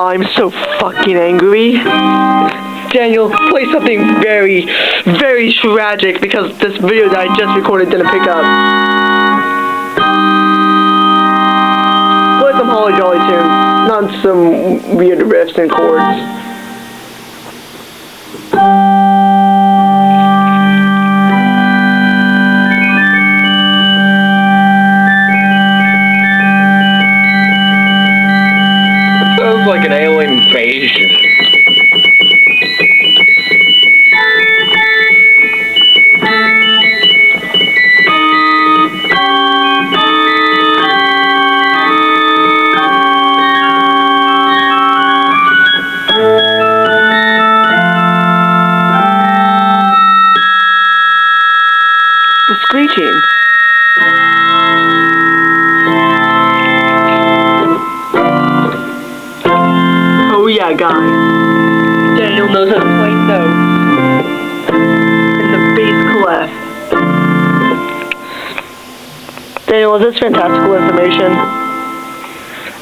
I'm so fucking angry. Daniel, play something very, very tragic because this video that I just recorded didn't pick up. Play some Holly Jolly tune, not some weird riffs and chords. Sounds like an alien invasion. The screeching. Oh yeah, guy. Daniel knows how to play notes. In the bass clef. Daniel, is this fantastical information?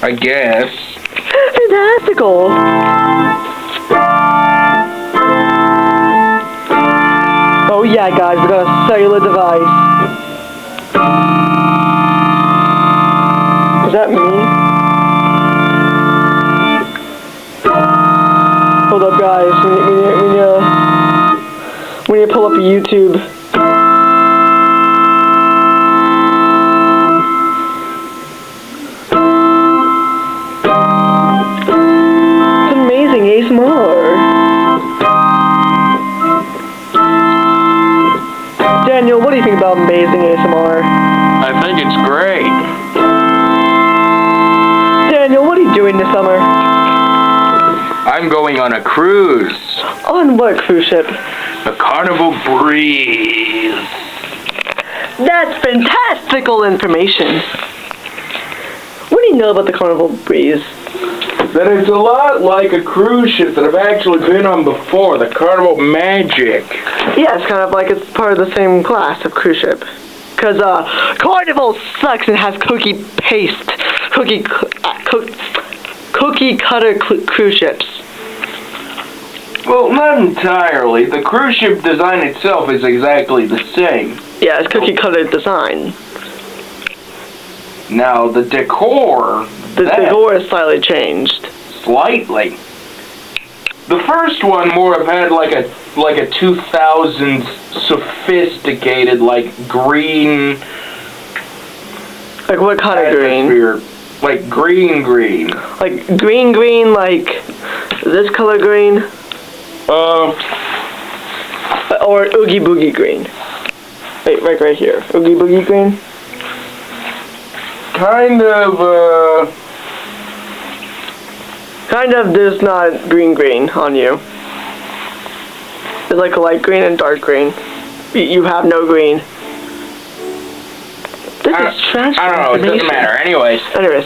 I guess. Fantastical! Oh yeah, guys, we got a cellular device. Is that me? Hold up, guys. We need to pull up a YouTube. It's amazing ASMR. Daniel, what do you think about amazing ASMR? I think it's great. Daniel, what are you doing this summer? I'm going on a cruise. On what cruise ship? The Carnival Breeze. That's fantastical information. What do you know about the Carnival Breeze? That it's a lot like a cruise ship that I've actually been on before, the Carnival Magic. Yeah, it's kind of like it's part of the same class of cruise ship. Because Carnival sucks and has cookie cutter cruise ships. Well, not entirely. The cruise ship design itself is exactly the same. Yeah, it's cookie cutter design. Now, the decor... The decor is slightly changed. Slightly. The first one more have had like a 2000s sophisticated, like, green... Like what kind of green? Like green. Like green, like this color green? Or Oogie Boogie green? Wait, right here. Oogie Boogie green? Kind of, there's not green on you. It's like a light green and dark green. You have no green. This is trash. I don't know, it doesn't matter. Anyways.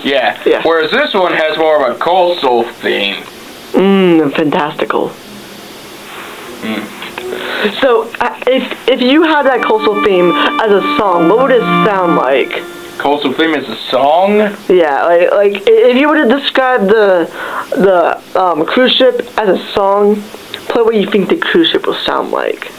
Yeah. Whereas this one has more of a coastal theme. Fantastical. So, if you had that coastal theme as a song, what would it sound like? Coastal theme as a song? Yeah, like if you were to describe the cruise ship as a song, play what you think the cruise ship will sound like.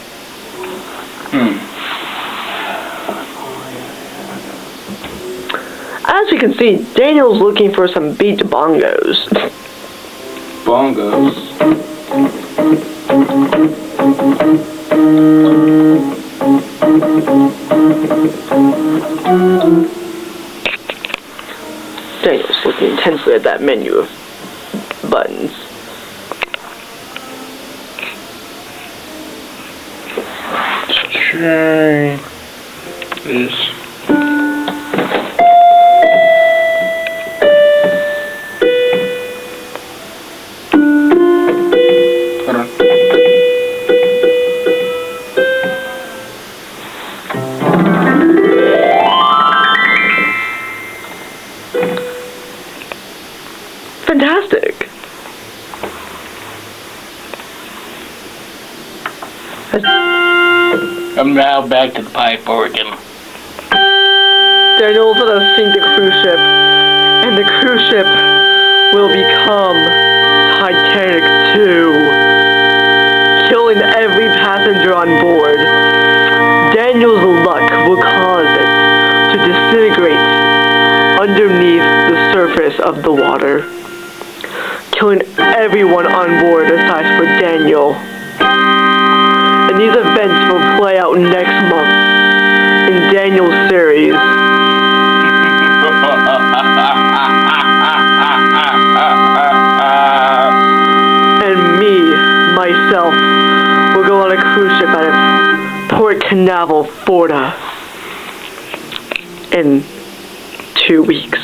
As you can see, Daniel's looking for some beat bongos. Bongos? Daniel's looking intensely at that menu of buttons. Try this. Hold on. Fantastic. I'm now back to the pipe organ. Daniel will sink the cruise ship, and the cruise ship will become passenger on board, Daniel's luck will cause it to disintegrate underneath the surface of the water, killing everyone on board aside for Daniel. And these events will play out next month in Daniel's series. And me, myself, will go on a cruise ship out of Port Canaveral, Florida in 2 weeks.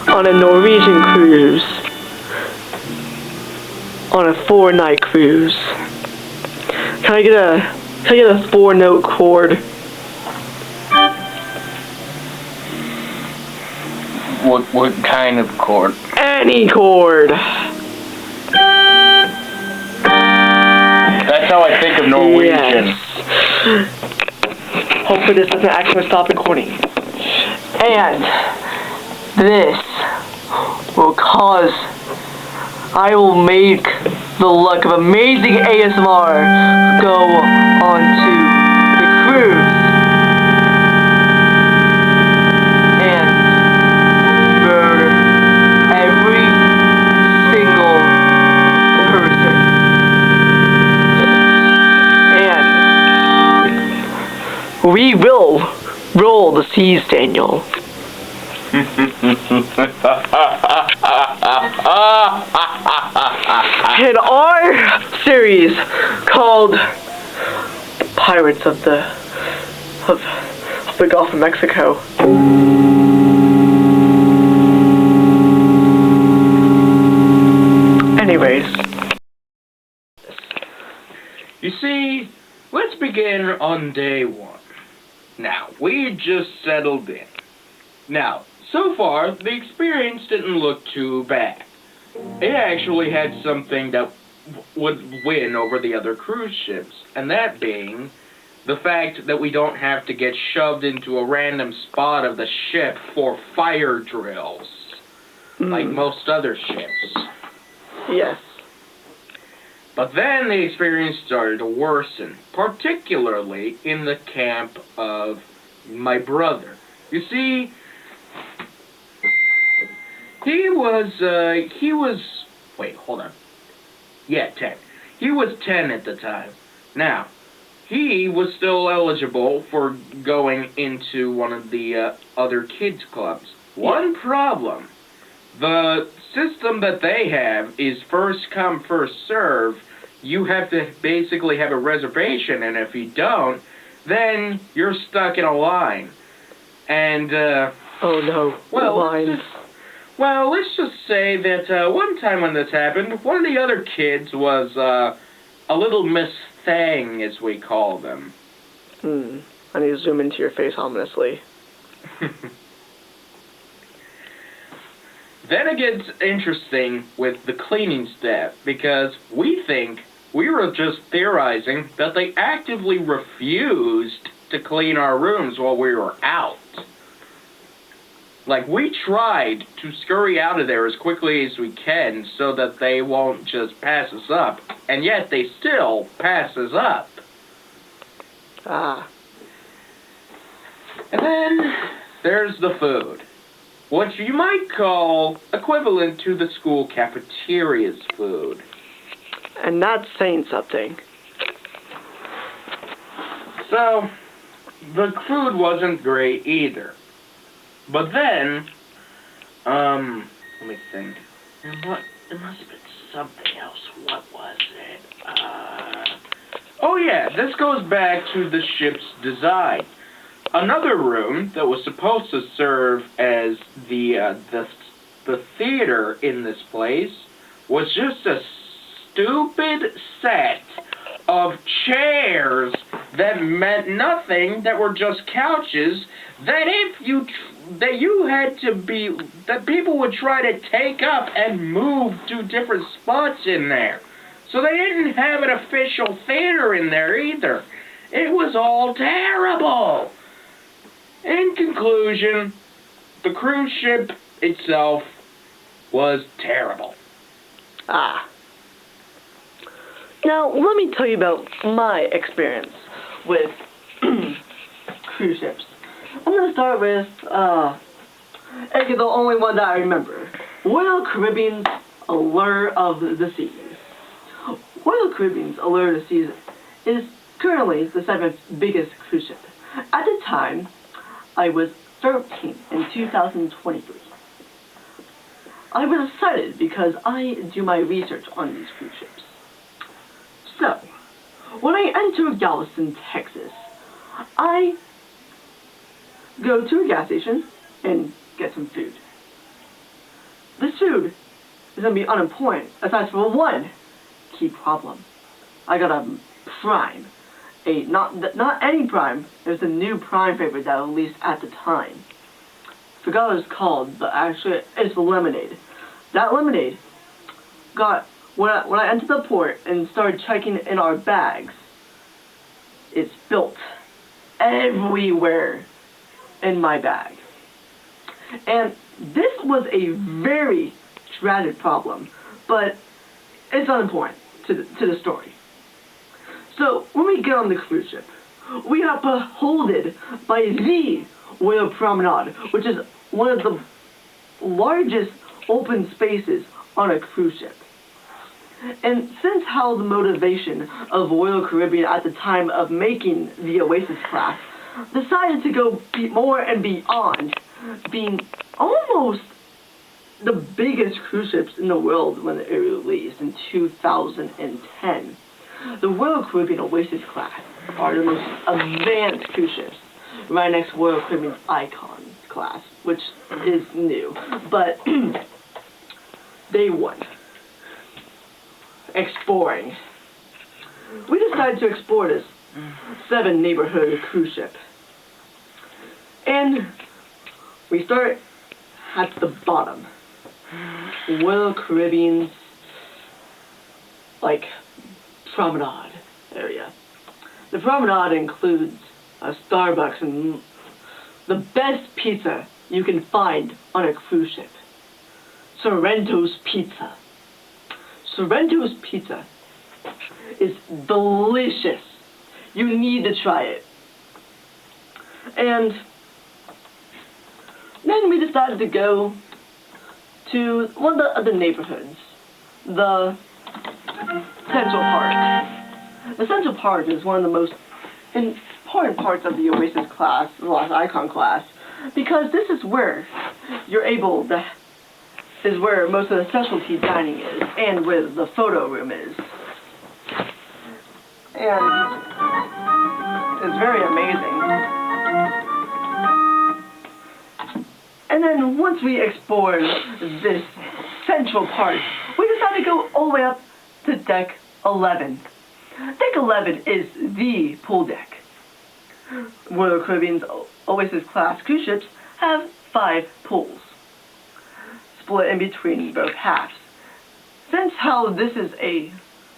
On a Norwegian cruise. On a 4-night cruise. Can I get a 4-note chord? What kind of chord? Any chord. That's how I think of Norwegian. Yes. Hopefully this doesn't actually stop recording. And this will cause I will make the luck of amazing ASMR go onto the cruise and murder every single person. And we will roll the seas, Daniel. In our series called Pirates of the Gulf of Mexico. Anyways. You see, let's begin on day 1. Now, we just settled in. Now, so far, the experience didn't look too bad. It actually had something that would win over the other cruise ships, and that being the fact that we don't have to get shoved into a random spot of the ship for fire drills, like most other ships. Yes. But then the experience started to worsen, particularly in the camp of my brother. You see, he was, wait, hold on. Yeah, 10. He was 10 at the time. Now, he was still eligible for going into one of the other kids' clubs. One problem. The system that they have is first come, first serve. You have to basically have a reservation, and if you don't, then you're stuck in a line. And, oh no, line. Well, let's just say that one time when this happened, one of the other kids was a little Miss Thang, as we call them. I need to zoom into your face ominously. Then it gets interesting with the cleaning staff, because we were just theorizing that they actively refused to clean our rooms while we were out. Like, we tried to scurry out of there as quickly as we can so that they won't just pass us up, and yet they still pass us up. Ah. And then there's the food, what you might call equivalent to the school cafeteria's food. And that's saying something. So, the food wasn't great either. But then, let me think. It must have been something else. What was it? Oh yeah, this goes back to the ship's design. Another room that was supposed to serve as the theater in this place was just a stupid set of chairs that meant nothing, that were just couches, that that people would try to take up and move to different spots in there. So they didn't have an official theater in there either. It was all terrible. In conclusion, the cruise ship itself was terrible. Ah. Now, let me tell you about my experience with cruise ships. I'm going to start with, actually the only one that I remember. Royal Caribbean's Allure of the Seas. Royal Caribbean's Allure of the Seas is currently the 7th biggest cruise ship. At the time, I was 13 in 2023. I was excited because I do my research on these cruise ships. So, when I enter Galveston, Texas, I go to a gas station and get some food. This food is going to be unimportant aside from one key problem. I got a Prime. Not any Prime. It was a new Prime favorite that was released at the time. Forgot what it was called, but actually it's lemonade. That lemonade got when I entered the port and started checking in our bags, it spilt everywhere in my bag. And this was a very tragic problem, but it's unimportant to the story. So when we get on the cruise ship, we are beholden by the Royal Promenade, which is one of the largest open spaces on a cruise ship. And since how the motivation of Royal Caribbean at the time of making the Oasis class decided to go more and beyond being almost the biggest cruise ships in the world when it released in 2010. The Royal Caribbean Oasis class are the most advanced cruise ships, right next to Royal Caribbean's Icon class, which is new. But day one, exploring. We decided to explore this 7 neighborhood cruise ship. And we start at the bottom. Royal Caribbean's promenade area. The promenade includes a Starbucks and the best pizza you can find on a cruise ship. Sorrento's Pizza. Sorrento's Pizza is delicious. You need to try it. And then we decided to go to one of the other neighborhoods, the Central Park. The Central Park is one of the most important parts of the Oasis class, the Lost Icon class, because this is where is where most of the specialty dining is, and where the photo room is. And it's very amazing. And then once we explored this Central Park, we decided to go all the way up to Deck 11. Deck 11 is the pool deck. Royal Caribbean's Oasis class cruise ships have 5 pools, split in between both halves. Since how this is a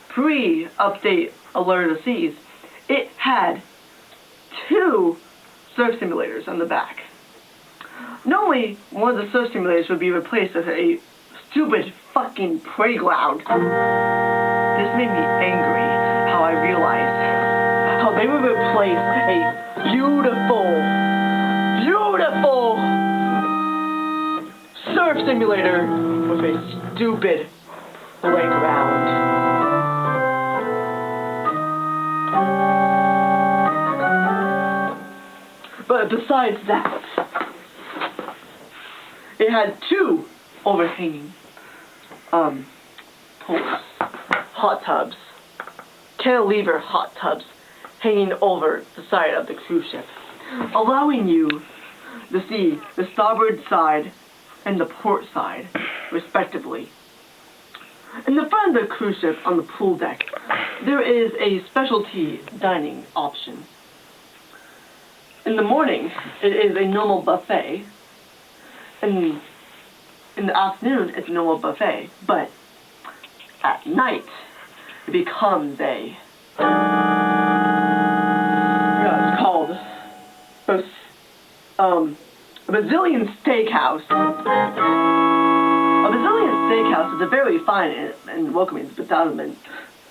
pre-update Allure of the Seas, it had 2 surf simulators on the back. Normally, one of the surf simulators would be replaced with a stupid fucking playground. This made me angry how I realized how they would replace a beautiful surf simulator with a stupid playground. But besides that, it had 2 overhanging pools, hot tubs, cantilever hot tubs hanging over the side of the cruise ship, allowing you to see the starboard side and the port side, respectively. In the front of the cruise ship on the pool deck, there is a specialty dining option. In the morning, it is a normal buffet. In the afternoon, it's a normal buffet. But at night, it becomes it's called a Brazilian steakhouse. A Brazilian Steakhouse is a very fine and welcoming establishment.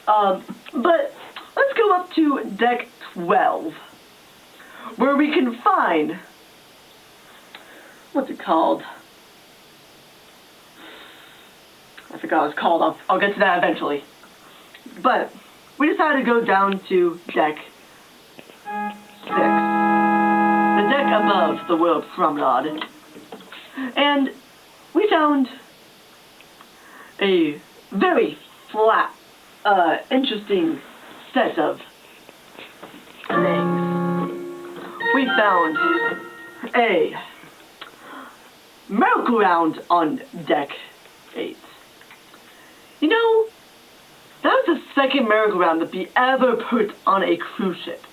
But let's go up to deck 12, where we can find, what's it called? I forgot what it's called. I'll get to that eventually. But we decided to go down to deck 6, the deck above the World Promenade, and we found a very flat, interesting set of things. We found a merry-go-round on deck 8. You know, that was the second merry-go-round to be ever put on a cruise ship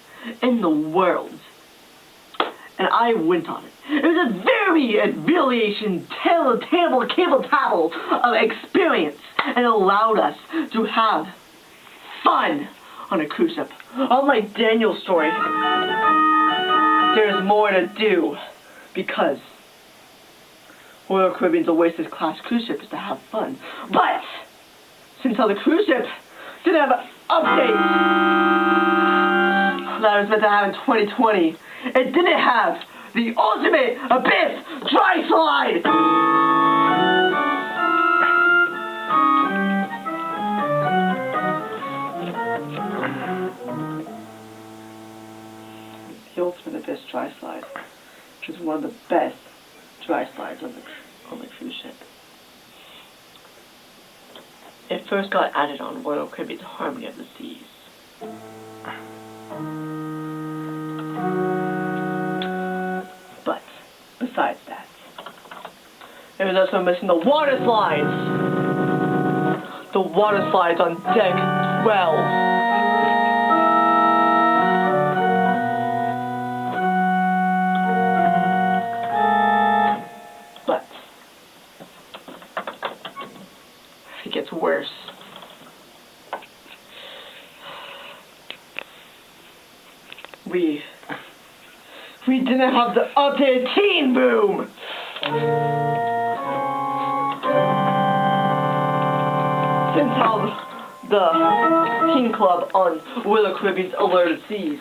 in the world. And I went on it. It was a very affiliation, terrible cable of experience, and allowed us to have fun on a cruise ship. Unlike Daniel's story, there's more to do, because Royal Caribbean's Oasis class cruise ship is to have fun. But since the cruise ship didn't have an update that was meant to have in 2020, it didn't have the ultimate abyss dry slide. The ultimate abyss dry slide, which is one of the best dry slides on the cruise ship. It first got added on Royal Caribbean's Harmony of the Seas. But besides that, it was also missing the water slides. The water slides on deck 12. It gets worse. We didn't have the updated teen boom. Since how the teen club on Royal Caribbean's Alerted Seas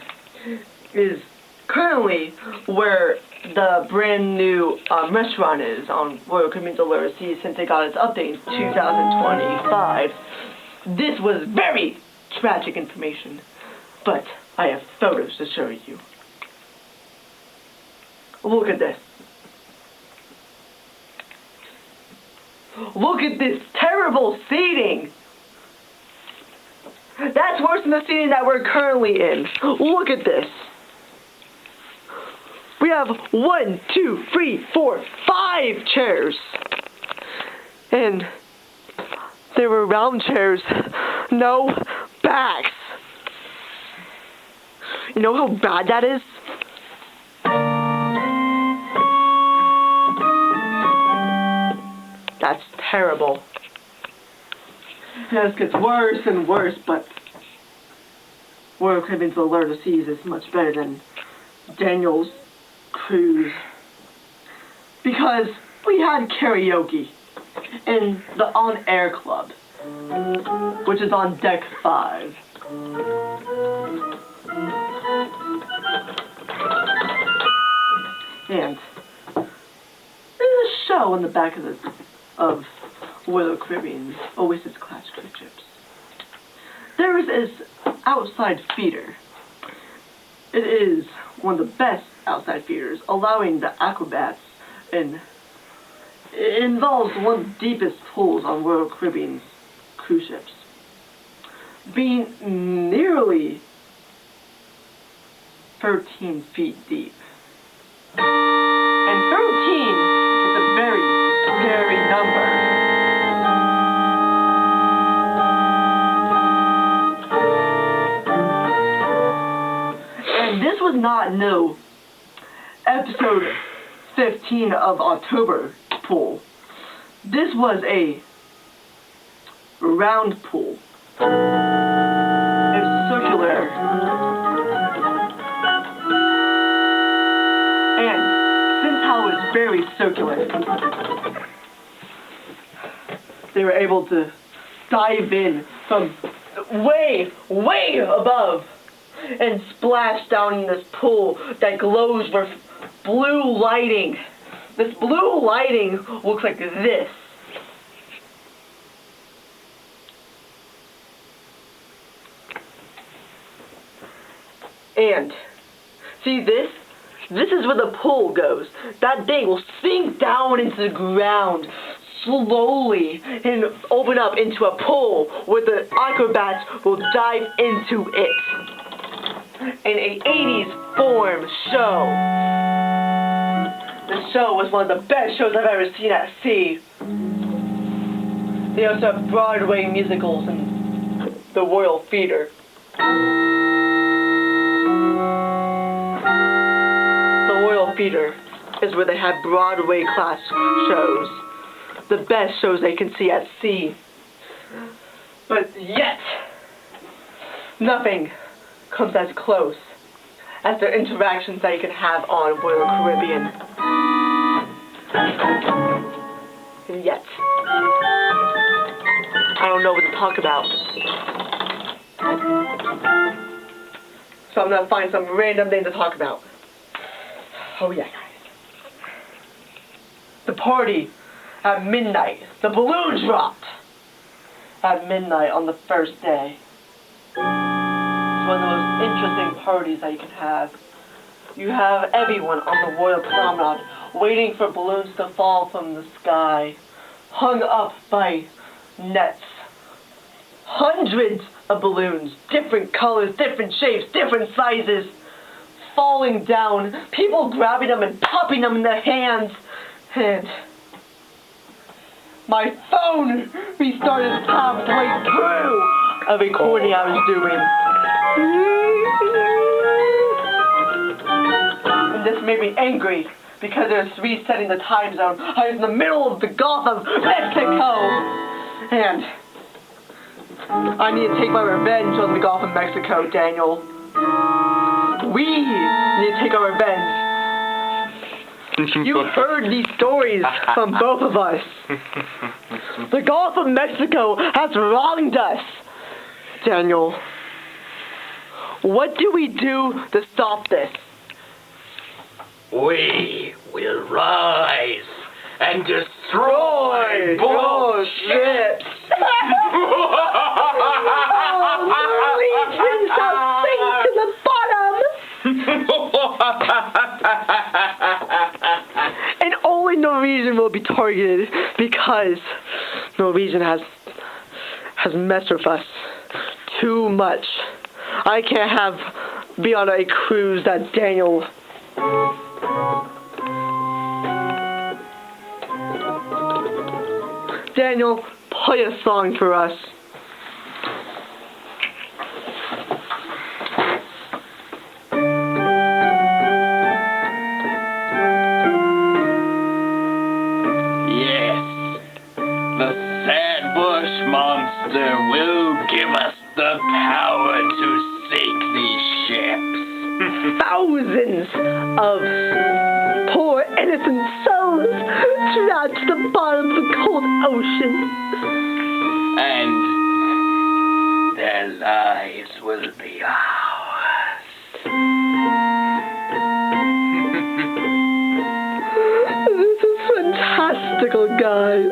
is currently where the brand new restaurant is on Royal Caribbean's Alerted Seas, since they got its update in 2025. This was very tragic information, but I have photos to show you. Look at this. Look at this terrible seating. That's worse than the seating that we're currently in. Look at this. We have 1, 2, 3, 4, 5 chairs. And they were round chairs, no backs. You know how bad that is? That's terrible. This gets worse and worse, but Royal Caribbean's Alerted Seas is much better than Daniel's cruise, because we had karaoke in the On-Air Club, which is on deck 5. And there's a show in the back of Royal Caribbean's Oasis class cruise ships. There is this outside feeder. It is one of the best outside feeders, allowing the acrobats, and it involves one of the deepest pools on Royal Caribbean's cruise ships, being nearly 13 feet deep. And 13 is a very scary number. And this was not no episode 15 of October pool. This was a round pool. It's circular. And since how it's very circular, they were able to dive in from way, way above and splash down in this pool that glows with blue lighting. This blue lighting looks like this. And see this? This is where the pool goes. That thing will sink down into the ground slowly and open up into a pool where the acrobats will dive into it. In a 80s form show. The show was one of the best shows I've ever seen at sea. They also have Broadway musicals and the Royal Theater. Theater is where they have Broadway class shows. The best shows they can see at sea. But yet, nothing comes as close as the interactions that you can have on Royal Caribbean. And yet, I don't know what to talk about. So I'm gonna find some random thing to talk about. Oh yeah, guys. The party at midnight. The balloon dropped at midnight on the first day. It's one of the most interesting parties that you can have. You have everyone on the Royal Promenade waiting for balloons to fall from the sky, hung up by nets. Hundreds of balloons, different colors, different shapes, different sizes, falling down, people grabbing them and popping them in their hands, and my phone restarted halfway through a recording I was doing. And this made me angry because it was resetting the time zone. I was in the middle of the Gulf of Mexico, and I need to take my revenge on the Gulf of Mexico, Daniel. We need to take our revenge. You've heard these stories from both of us. The Gulf of Mexico has wronged us. Daniel, what do we do to stop this? We will rise and destroy both ships. Norwegians shall sink to the bottom. And only Norwegian will be targeted because Norwegian has messed with us too much. I can't be on a cruise that Daniel. Daniel, play a song for us. Yes, the sad bush monster will give us the power to sink these ships. Thousands of poor innocent souls trapped to the bottom of the cold ocean. And their lives will be ours. This is fantastical, guys.